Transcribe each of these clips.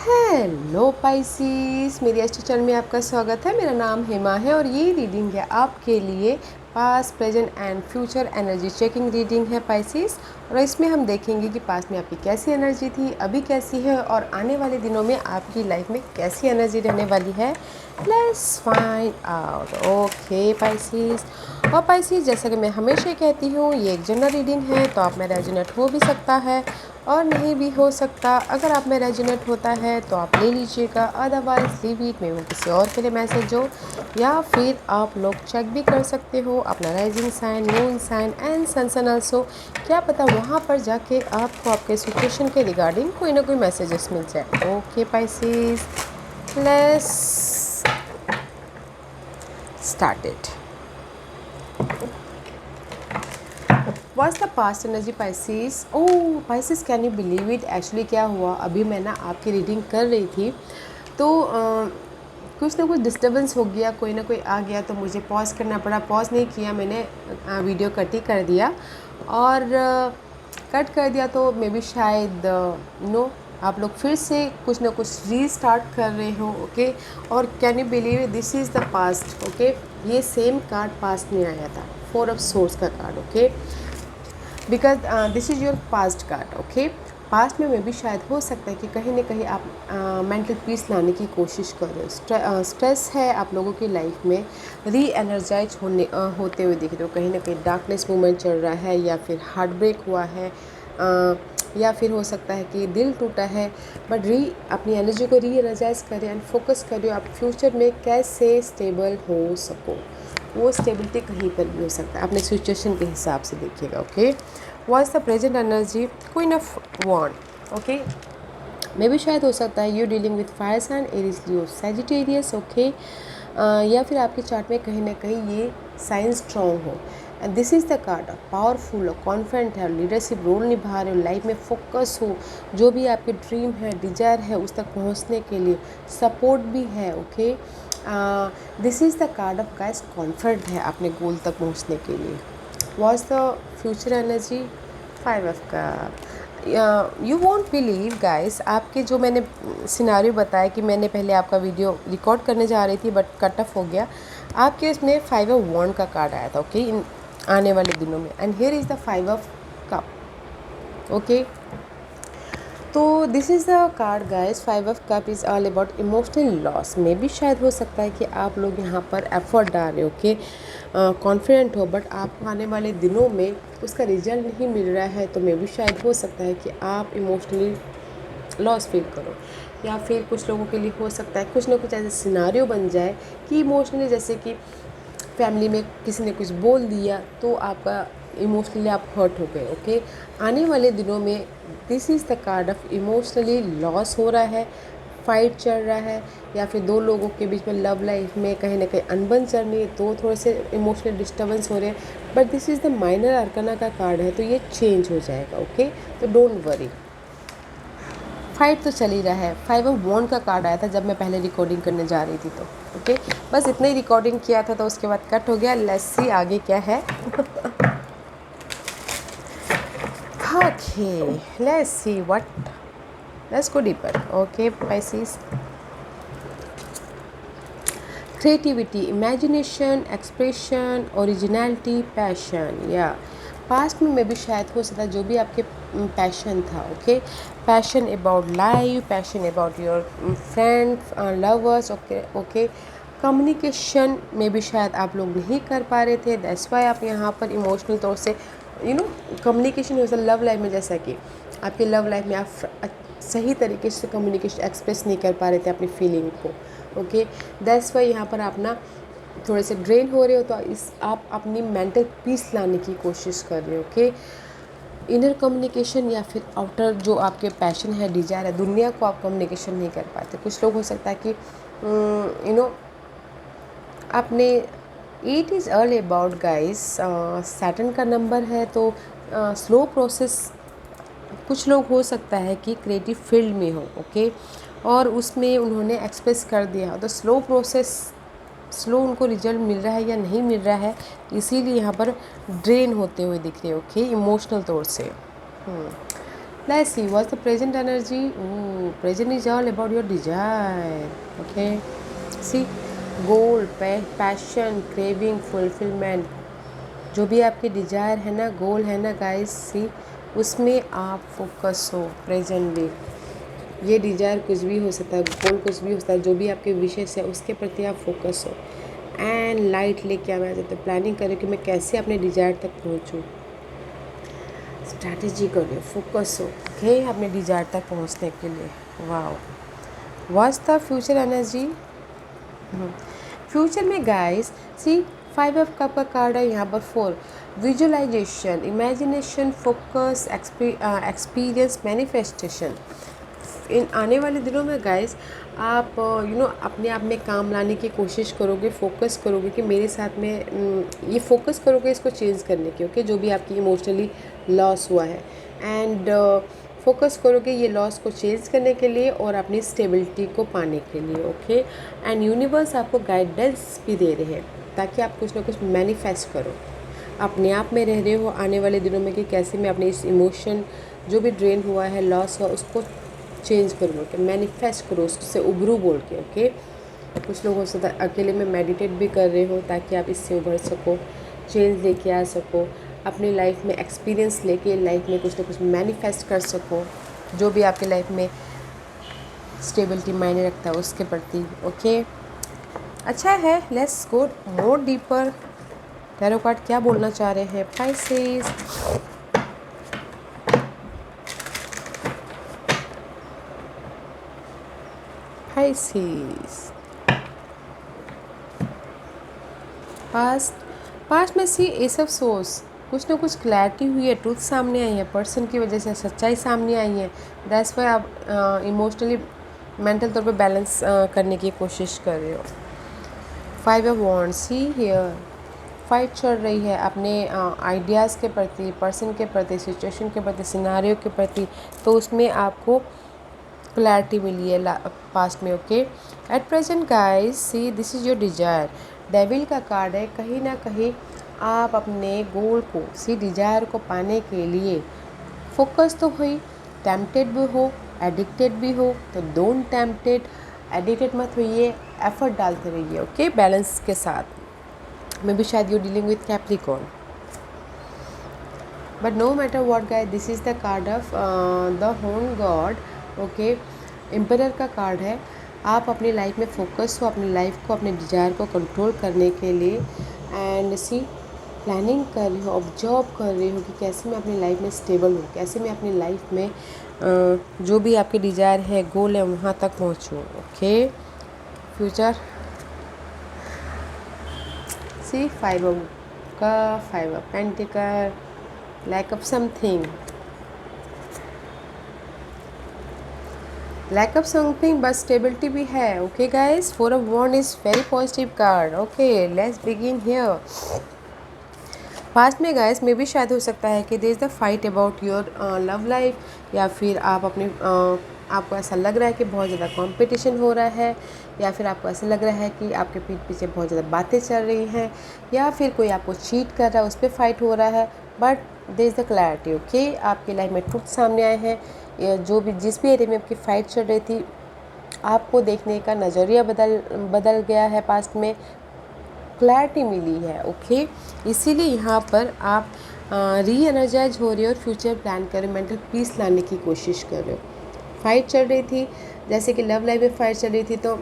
Hello Pisces, मेरी astro channel में आपका स्वागत है। मेरा नाम हेमा है और ये रीडिंग है आपके लिए past present and future energy checking reading है पाइसिस। और इसमें हम देखेंगे कि पास्ट में आपकी कैसी एनर्जी थी, अभी कैसी है और आने वाले दिनों में आपकी लाइफ में कैसी एनर्जी रहने वाली है। Let's find out. Okay Pisces. और पाइसिस, जैसा कि मैं हमेशा कहती हूँ, ये एक जनरल रीडिंग है, तो आप में रेजोनेट हो भी सकता है और नहीं भी हो सकता। अगर आप में रेजोनेट होता है तो आप ले लीजिएगा, अदरवाइज लीव इट। में वो किसी और के लिए मैसेज हो, या फिर आप लोग चेक भी कर सकते हो अपना rising sign, moon sign and sun also. क्या पता वहाँ पर जाके आपको आपके सिचुएशन के रिगार्डिंग कोई ना कोई मैसेजेस मिल जाए। Okay Pisces, let's start it. Was the past energy Pisces. Oh Pisces, can you believe it. Actually क्या हुआ, अभी मैं ना आपकी रीडिंग कर रही थी तो कुछ ना कुछ डिस्टर्बेंस हो गया, कोई ना कोई आ गया तो मुझे पॉज करना पड़ा। पॉज नहीं किया मैंने, वीडियो कट ही कर दिया और कट कर दिया तो मे बी शायद नो आप लोग फिर से कुछ ना कुछ रीस्टार्ट कर रहे हो। ओके, और can you believe this is the past. Okay, ये सेम कार्ड पास्ट में आया था, 4 ऑफ सोर्स का card. Okay, because this is your past card. Okay, past में भी शायद हो सकता है कि कहीं ना कहीं आप मेंटल पीस लाने की कोशिश कर रहे हो। स्ट्रेस है आप लोगों की लाइफ में, री एनर्जाइज होते हुए दिख रहे हो। कहीं ना कहीं डार्कनेस मूवमेंट चल रहा है, या फिर हार्ट ब्रेक हुआ है, या फिर हो सकता है कि दिल टूटा है। बट अपनी एनर्जी को री एनर्जाइज करें एंड फोकस करें आप फ्यूचर में कैसे स्टेबल हो सको। वो स्टेबिलिटी कहीं पर भी हो सकता है, अपने सिचुएशन के हिसाब से देखिएगा। Okay, was the present energy queen of wand. Okay, मे भी शायद हो सकता है you dealing with fire sign, Aries, Leo, Sagittarius. Okay, या फिर आपके चार्ट में कहीं ना कहीं ये साइन स्ट्रॉन्ग हो। And this is the card powerful हो, कॉन्फिडेंट है, लीडरशिप रोल निभा रहे हो, लाइफ में फोकस हो, जो भी आपके ड्रीम है, डिजायर है, उस तक पहुंचने के लिए सपोर्ट भी है। Okay, this is the card of guys, confident है अपने गोल तक पहुंचने के लिए। Was the future energy 5 of cup. You won't believe guys, आपके जो मैंने सिनारियो बताया कि मैंने पहले आपका वीडियो रिकॉर्ड करने जा रही थी बट कट ऑफ हो गया, आपके इसमें 5 ऑफ वॉन्ड का कार्ड आया था। ओके, इन आने वाले दिनों में, and here is the 5 of cup. Okay, तो this is the card guys, 5 of cup is all about emotional loss. में भी शायद हो सकता है कि आप लोग यहाँ पर एफर्ट डाल रहे हो, ओके, कॉन्फिडेंट हो, बट आपको आने वाले दिनों में उसका रिजल्ट नहीं मिल रहा है, तो मे भी शायद हो सकता है कि आप इमोशनली लॉस फील करो। या फिर कुछ लोगों के लिए हो सकता है कुछ ना कुछ ऐसा सिनारियो बन जाए कि इमोशनली, जैसे कि फैमिली में किसी ने कुछ बोल दिया तो आपका इमोशनली आप हर्ट हो गए। ओके, आने वाले दिनों में this is the card of emotionally loss हो रहा है, फाइट चल रहा है, या फिर दो लोगों के बीच में लव लाइफ में कहीं ना कहीं अनबन चल रही है, तो थोड़े से इमोशनल डिस्टर्बेंस हो रहे हैं। But this is the minor arcana का कार्ड है, तो ये चेंज हो जाएगा। ओके, तो डोंट वरी, फाइट तो चल ही रहा है। 5 ऑफ वॉन्ड का कार्ड आया था जब मैं पहले रिकॉर्डिंग करने जा रही थी, तो ओके, बस इतना ही रिकॉर्डिंग किया था, तो उसके बाद कट हो गया। लेट्स सी आगे क्या है। Okay, let's see what, let's go deeper. Okay Pisces, creativity, imagination, expression, originality, passion. या पास्ट में भी शायद हो सकता है जो भी आपके पैशन था। Okay, passion about life, passion about your friends, lovers. Okay okay, communication में भी शायद आप लोग नहीं कर पा रहे थे, दैट्स वाई आप यहाँ पर इमोशनल तौर से कम्युनिकेशन हो सकता लव लाइफ में, जैसा कि आपकी लव लाइफ में आप सही तरीके से कम्युनिकेशन एक्सप्रेस नहीं कर पा रहे थे अपनी फीलिंग को। ओके, दैट्स वाई यहाँ पर आप ना थोड़े से ड्रेन हो रहे हो, तो आप अपनी मेंटल पीस लाने की कोशिश कर रहे हो। ओके, इनर कम्युनिकेशन या फिर आउटर जो आपके पैशन है, डिजायर है, दुनिया को आप कम्युनिकेशन नहीं कर पाते। कुछ लोग हो सकता है कि आपने, it is all about guys, Saturn का नंबर है, तो स्लो प्रोसेस कुछ लोग हो सकता है कि क्रिएटिव फील्ड में हो। ओके, और उसमें उन्होंने एक्सप्रेस कर दिया, तो स्लो प्रोसेस, स्लो उनको रिजल्ट मिल रहा है या नहीं मिल रहा है, इसीलिए यहाँ पर ड्रेन होते हुए दिख रहे हैं। ओके, इमोशनल तौर से Let's see, what's the present energy? Ooh, present is all about your desire. Okay. See, goal, passion, craving, fulfillment. जो भी आपकी डिज़ायर है ना, गोल है ना गाइस, सी उसमें आप फोकस हो प्रेजेंटली। ये डिज़ायर कुछ भी हो सकता है, गोल कुछ भी हो सकता है, जो भी आपके विशेष है उसके प्रति आप फोकस हो। एंड लाइट लेके आना चाहते हो, प्लानिंग करें कि मैं कैसे अपने डिज़ायर तक पहुँचूँ, स्ट्रैटेजी करो, फोकस हो ओके अपने डिज़ायर तक पहुँचने के लिए। Wow, what's the future energy? Future में गाइस सी 5 ऑफ कप का कार्ड है यहाँ पर। 4 visualisation, imagination, focus, experience, manifestation. इन आने वाले दिनों में गाइस आप अपने आप में काम लाने की कोशिश करोगे, फोकस करोगे कि मेरे साथ में ये फोकस करोगे इसको चेंज करने की। ओके, जो भी आपकी इमोशनली लॉस हुआ है, एंड फोकस करोगे ये लॉस को चेंज करने के लिए और अपनी स्टेबिलिटी को पाने के लिए। ओके, एंड यूनिवर्स आपको गाइडेंस भी दे रहे हैं ताकि आप कुछ ना कुछ मैनिफेस्ट करो। अपने आप में रह रहे हो आने वाले दिनों में कि कैसे मैं अपने इस इमोशन जो भी ड्रेन हुआ है, लॉस हुआ, उसको चेंज करो बोल के, मैनिफेस्ट करो, उससे उभरू बोल के। ओके, कुछ लोग हो सकता है अकेले में मेडिटेट भी कर रहे हो ताकि आप इससे उभर सको, चेंज लेके आ सको, अपनी लाइफ में एक्सपीरियंस लेके लाइफ में कुछ ना कुछ मैनिफेस्ट कर सको, जो भी आपकी लाइफ में स्टेबिलिटी मायने रखता है उसके प्रति। ओके, अच्छा है, let's go more deeper. Tarot card क्या बोलना चाह रहे हैं? पाइसेस, पाइसेस, पास्ट में सी एस ऑफ सोर्स, कुछ ना कुछ क्लैरिटी हुई है, ट्रूथ सामने आई है, पर्सन की वजह से सच्चाई सामने आई है। दैट्स वाई आप इमोशनली मेंटल तौर पे बैलेंस करने की कोशिश कर रहे हो। 5 of wands, see here fight चल रही है अपने आइडियाज़ के प्रति, पर्सन के प्रति, सिचुएशन के प्रति, सिनारियो के प्रति, तो उसमें आपको क्लैरिटी मिली है पास्ट में। Okay, at present guys see this is your desire. Devil का कार्ड है, कहीं ना कहीं आप अपने गोल को, सी डिजायर को पाने के लिए फोकस तो हुई, टेम्पटेड भी हो, एडिक्टेड भी हो, तो डोंट टेम्पटेड, एडिक्टेड मत होइए, एफर्ट डालते रहिए। ओके, बैलेंस के साथ। मे बी शायद you dealing with Capricorn, but no matter what guys, this is the card of the horn god. Okay, emperor का कार्ड है। आप अपनी लाइफ में फोकस हो, अपनी लाइफ को, अपने डिज़ायर को कंट्रोल करने के लिए, एंड सी प्लानिंग कर रहे हो, ऑब्जर्व कर रहे हो कि कैसे मैं अपनी लाइफ में स्टेबल हूँ, कैसे मैं अपनी लाइफ में जो भी आपकी डिज़ायर है, गोल है, वहाँ तक पहुँचूँ। Okay, future see 5 of cup, 5 of pentacle, lack of something, lack of something but stability भी है। Okay guys, 4 of wand is very positive card. Okay, let's begin here. Past में गाइस में भी शायद हो सकता है कि there is the fight about your love life, या फिर आप अपने आपको ऐसा लग रहा है कि बहुत ज़्यादा कंपटीशन हो रहा है, या फिर आपको ऐसा लग रहा है कि आपके पीठ पीछे बहुत ज़्यादा बातें चल रही हैं, या फिर कोई आपको चीट कर रहा है, उस पर फाइट हो रहा है। But there is the clarity. Okay, आपकी लाइफ में ट्रुथ सामने आए हैं। जो भी जिस भी एरिया में आपकी फ़ाइट चल रही थी, आपको देखने का नज़रिया बदल गया है, पास्ट में क्लैरिटी मिली है। ओके, इसीलिए यहाँ पर आप री एनर्जाइज हो रहे हो और फ्यूचर प्लान कर रहे हो, मेंटल पीस लाने की कोशिश कर रहे हो। फाइट चल रही थी, जैसे कि लव लाइफ में फाइट चल रही थी, तो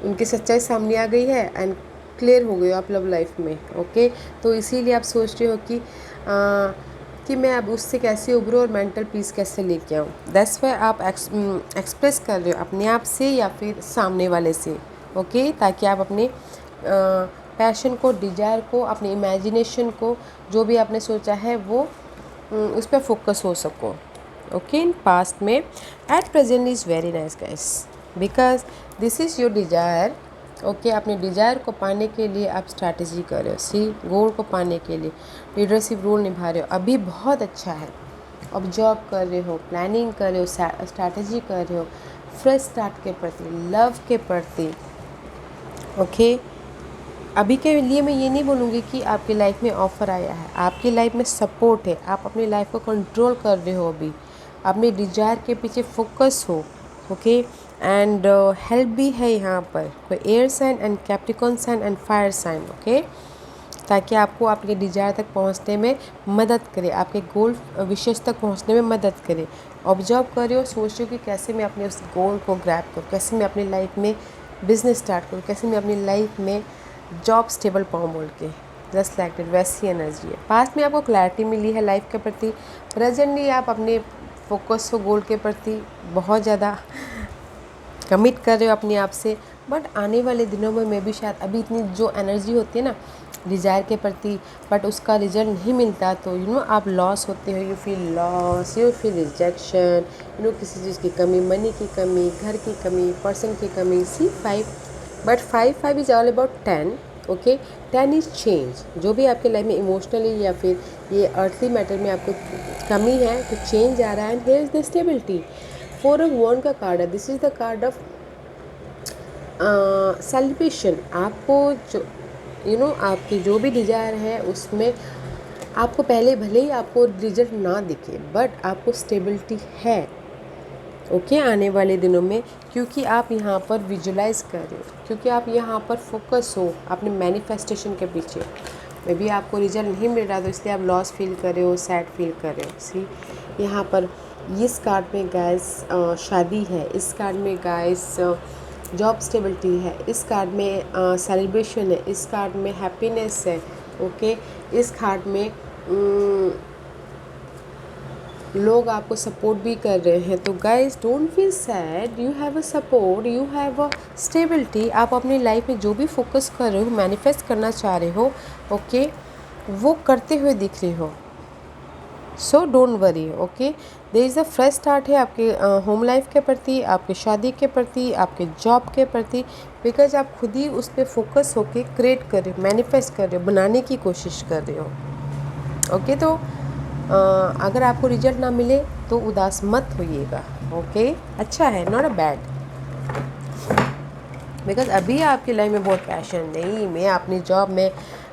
उनकी सच्चाई सामने आ गई है एंड क्लियर हो गए हो आप लव लाइफ में। ओके, तो इसीलिए आप सोच रहे हो कि मैं अब उससे कैसे उभरूँ और मेंटल पीस कैसे लेके आऊँ। दैट्स वाई आप एक्सप्रेस कर रहे हो अपने आप से या फिर सामने वाले से। ओके, ताकि आप अपने पैशन को, डिज़ायर को, अपने इमेजिनेशन को, जो भी आपने सोचा है वो उस पर फोकस हो सको। ओके, इन पास्ट में, at present is very nice guys, because this is your desire. Okay, अपने डिज़ायर को पाने के लिए आप स्ट्रैटेजी कर रहे हो, सी गोल को पाने के लिए लीडरशिप रोल निभा रहे हो, अभी बहुत अच्छा है। ऑब्जर्व कर रहे हो, प्लानिंग कर रहे हो, स्ट्रैटेजी कर रहे हो, फ्रेश स्टार्ट के प्रति, लव के प्रति। ओके, अभी के लिए मैं ये नहीं बोलूँगी कि आपकी लाइफ में ऑफ़र आया है, आपकी लाइफ में सपोर्ट है, आप अपनी लाइफ को कंट्रोल कर रहे हो अभी। अपने डिजायर के पीछे फोकस हो, ओके। एंड हेल्प भी है यहाँ पर, कोई air sign and capricorn sign and fire sign, okay, ताकि आपको आपके डिजायर तक पहुँचने में मदद करे, आपके गोल विशेष तक पहुँचने में मदद करे। ऑब्जर्व करो, सोचो कि कैसे मैं अपने उस गोल को ग्रैब करूँ, कैसे मैं अपनी लाइफ में बिजनेस स्टार्ट करूँ, कैसे मैं अपनी लाइफ में जॉब स्टेबल पाऊँ बोल के। जस्ट लाइक दैट, वैसी एनर्जी है। पास्ट में आपको क्लैरिटी मिली है लाइफ के प्रति, प्रेजेंटली आप अपने फोकस हो गोल के प्रति बहुत ज़्यादा कमिट कर रहे हो अपने आप से। बट आने वाले दिनों में मैं भी शायद अभी इतनी जो एनर्जी होती है ना डिज़ायर के प्रति, बट उसका रिजल्ट नहीं मिलता, तो आप लॉस होते हो, you feel loss, you feel rejection, किसी चीज़ की कमी, मनी की कमी, घर की कमी, पर्सन की कमी। सी 5, but 5 is all about 10, okay. 10 is change. जो भी आपके लाइफ में इमोशनली या फिर ये अर्थली मैटर में आपको कमी है, तो चेंज आ रहा है। And here is the stability. 4 of wand का कार्ड है, this is the card of celebration. आपको जो आपकी जो भी डिज़ायर है उसमें आपको पहले भले ही आपको रिजल्ट ना दिखे, बट आपको स्टेबिलिटी है, ओके, आने वाले दिनों में, क्योंकि आप यहाँ पर विजुलाइज कर रहे हो, क्योंकि आप यहाँ पर फोकस हो अपने मैनिफेस्टेशन के पीछे। मे बी आपको रिजल्ट नहीं मिल रहा, तो इसलिए आप लॉस फील कर रहे हो, सैड फील कर रहे हो। सी यहाँ पर इस कार्ड में गाइस शादी है, इस कार्ड में गाइस जॉब स्टेबिलिटी है, इस कार्ड में सेलिब्रेशन है, इस कार्ड में हैप्पीनेस है, ओके। इस कार्ड में लोग आपको सपोर्ट भी कर रहे हैं। तो guys don't feel sad, you have a support, you have a stability. आप अपनी लाइफ में जो भी फोकस कर रहे हो, मैनिफेस्ट करना चाह रहे हो, ओके, वो करते हुए दिख रहे हो। So don't worry, okay. There is a fresh start है आपके होम लाइफ के प्रति, आपके शादी के प्रति, आपके जॉब के प्रति, बिकॉज आप खुद ही उस पर फोकस होके क्रिएट कर रहे हो, मैनिफेस्ट कर रहे हो, बनाने की कोशिश कर रहे हो, ओके। तो अगर आपको रिजल्ट ना मिले तो उदास मत होइएगा, ओके। अच्छा है, नॉट अ बैड, बिकॉज अभी आपकी लाइफ में बहुत पैशन, नहीं मैं अपनी जॉब में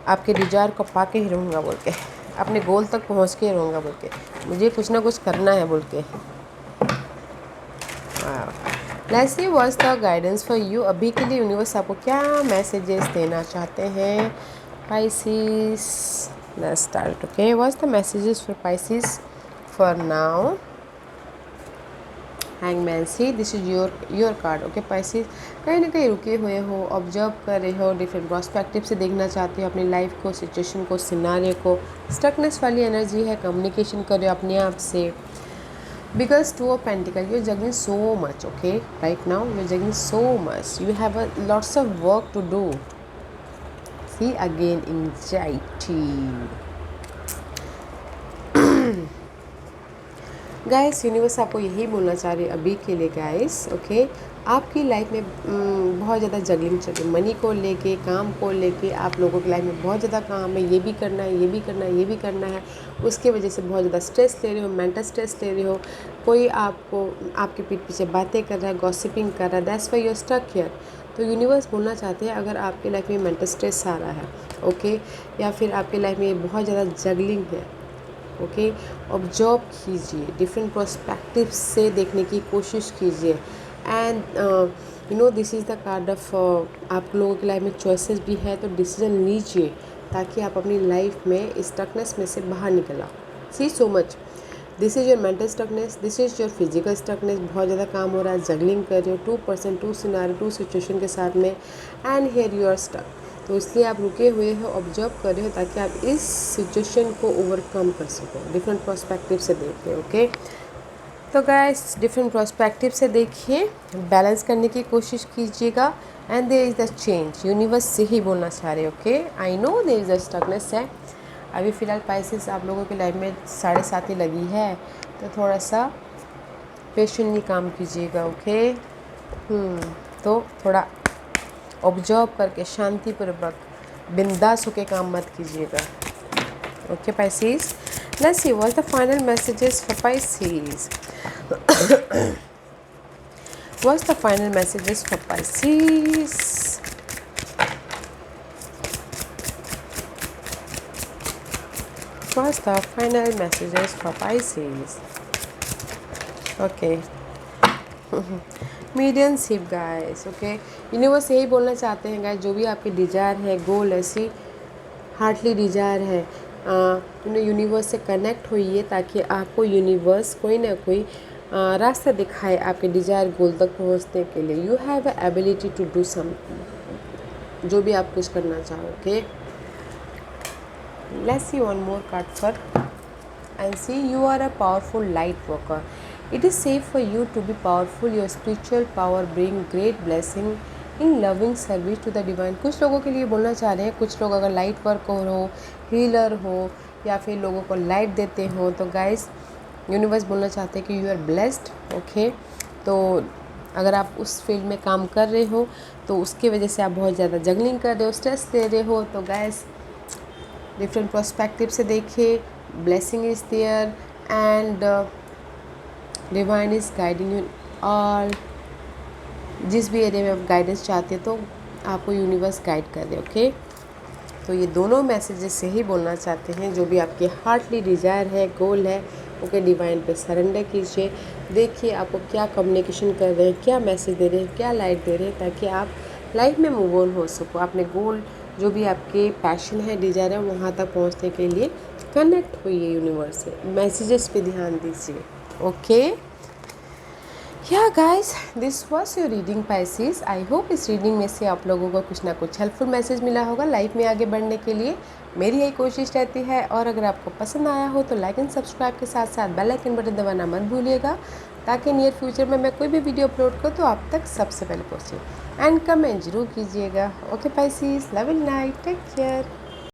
आपके डिजायर को पा के ही रहूँगा बोल के, अपने गोल तक पहुँच के रहूँगा बोल के, मुझे कुछ ना कुछ करना है बोल के। Let's see what's the guidance for you. अभी के लिए यूनिवर्स आपको क्या मैसेजेस देना चाहते हैं Pisces. Let's start, okay? What's the messages for Pisces for now? Hangman, see, this is your card, okay Pisces? कहीं ना कहीं रुके हुए हो, ऑब्जर्व कर रहे हो, डिफरेंट पर्सपेक्टिव से देखना चाहते हो अपनी लाइफ को, सिचुएशन को, सिनारियो को। स्टकनेस वाली एनर्जी है, कम्युनिकेशन करो अपने आप से। Because 2 of pentacles, you are juggling so much, okay, right now you are juggling so much, you have a lots of work to do. See again anxiety. Guys universe आपको यही बोलना चाह रही है अभी के लिए गाइस, ओके। आपकी लाइफ में बहुत ज़्यादा जगलिंग चल रही है, मनी को लेके, काम को लेके। आप लोगों की लाइफ में बहुत ज़्यादा काम है, ये भी करना है, ये भी करना है, ये भी करना है। उसके वजह से बहुत ज़्यादा स्ट्रेस ले रहे हो, मेंटल स्ट्रेस ले रहे हो। कोई आपको आपके पीठ पीछे बातें कर रहा है, गॉसिपिंग कर रहा है, that's why you are stuck here. तो यूनिवर्स बोलना चाहते हैं अगर आपकी लाइफ में मेंटल स्ट्रेस आ रहा है, ओके, या फिर आपकी लाइफ में बहुत ज़्यादा जगलिंग है, ओके, ऑब्जर्व कीजिए, डिफरेंट पर्सपेक्टिव से देखने की कोशिश कीजिए। And this is the card of आप लोगों की लाइफ में चॉइसेस भी है, तो डिसीजन लीजिए ताकि आप अपनी लाइफ में स्टकनेस में से बाहर निकल आओ। See so much, this is your mental stuckness, this is your physical stuckness. बहुत ज़्यादा काम हो रहा है, जगलिंग कर रहे हो 2%, 2 सिनारियो, 2 सिचुएशन के साथ में, and here you are stuck. तो इसलिए आप रुके हुए हो, ऑब्जर्व कर रहे हो ताकि आप इस सिचुएशन को ओवरकम कर सको, डिफरेंट पर्सपेक्टिव से देखिए, ओके। तो गाइस डिफरेंट पर्सपेक्टिव से देखिए, बैलेंस करने की कोशिश कीजिएगा। And there is the change, universe से ही बोलना चाह रहे, okay. I know there is the stuckness है अभी फ़िलहाल पाइसेस आप लोगों की लाइफ में 7.5 ही लगी है, तो थोड़ा सा पेशेंटली काम कीजिएगा, ओके। तो थोड़ा ऑब्जर्व करके शांतिपूर्वक बिंदास होकर काम मत कीजिएगा, okay Pisces. Let's see what's the final messages for Pisces. What's the final messages for Pisces. What's the final messages for Pisces? Okay, medium ship guys. Okay, universe यही बोलना चाहते हैं गाइस, जो भी आपकी डिज़ायर है, गोल ऐसी हार्टली डिज़ायर है, यूनिवर्स से कनेक्ट होइए ताकि आपको यूनिवर्स कोई ना कोई रास्ता दिखाए आपके डिज़ायर गोल तक पहुंचने के लिए। You have a ability to do some, जो भी आप कुछ करना चाहो। Okay, let's see one more card for and see you are a powerful light worker. It is safe for you to be powerful. Your spiritual power bring great blessing in loving service to the divine. कुछ लोगों के लिए बोलना चाह रहे हैं, कुछ लोग अगर लाइट वर्कर हो, हीलर हो, या फिर लोगों को लाइट देते हो, तो गाइस यूनिवर्स बोलना चाहते हैं कि यू आर ब्लेस्ड। ओके, तो अगर आप उस फील्ड में काम कर रहे हो तो उसकी वजह से आप बहुत ज़्यादा जगलिंग कर रहे हो, स्ट्रेस ले रहे हो, तो गाइस डिफरेंट पर्सपेक्टिव से देखिए, blessing is there and divine is guiding you all। जिस भी एरिया में आप गाइडेंस चाहते हैं तो आपको यूनिवर्स गाइड कर रहे। ओके, तो ये दोनों मैसेजेस से ही बोलना चाहते हैं, जो भी आपकी हार्टली डिज़ायर है, गोल है, ओके, डिवाइन पे सरेंडर कीजिए। देखिए आपको क्या कम्युनिकेशन कर रहे हैं, क्या मैसेज दे रहे हैं, क्या लाइट दे रहे हैं, ताकि आप लाइफ में मूव ऑन हो सको। अपने गोल, जो भी आपके पैशन है, डिज़ायर है, वहाँ तक पहुँचने के लिए कनेक्ट होइए यूनिवर्स से, मैसेजेस पे ध्यान दीजिए। ओके, या guys, this was your reading Pisces. I hope इस रीडिंग में से आप लोगों को कुछ ना कुछ हेल्पफुल मैसेज मिला होगा लाइफ में आगे बढ़ने के लिए। मेरी यही कोशिश रहती है, और अगर आपको पसंद आया हो तो लाइक एंड सब्सक्राइब के साथ साथ बेल आइकन बटन दबाना मत भूलिएगा, ताकि नियर फ्यूचर में मैं कोई भी वीडियो अपलोड करूँ तो आप तक सबसे पहले पहुँचे। एंड कमेंट जरूर कीजिएगा। Okay Pisces, love and night, take care.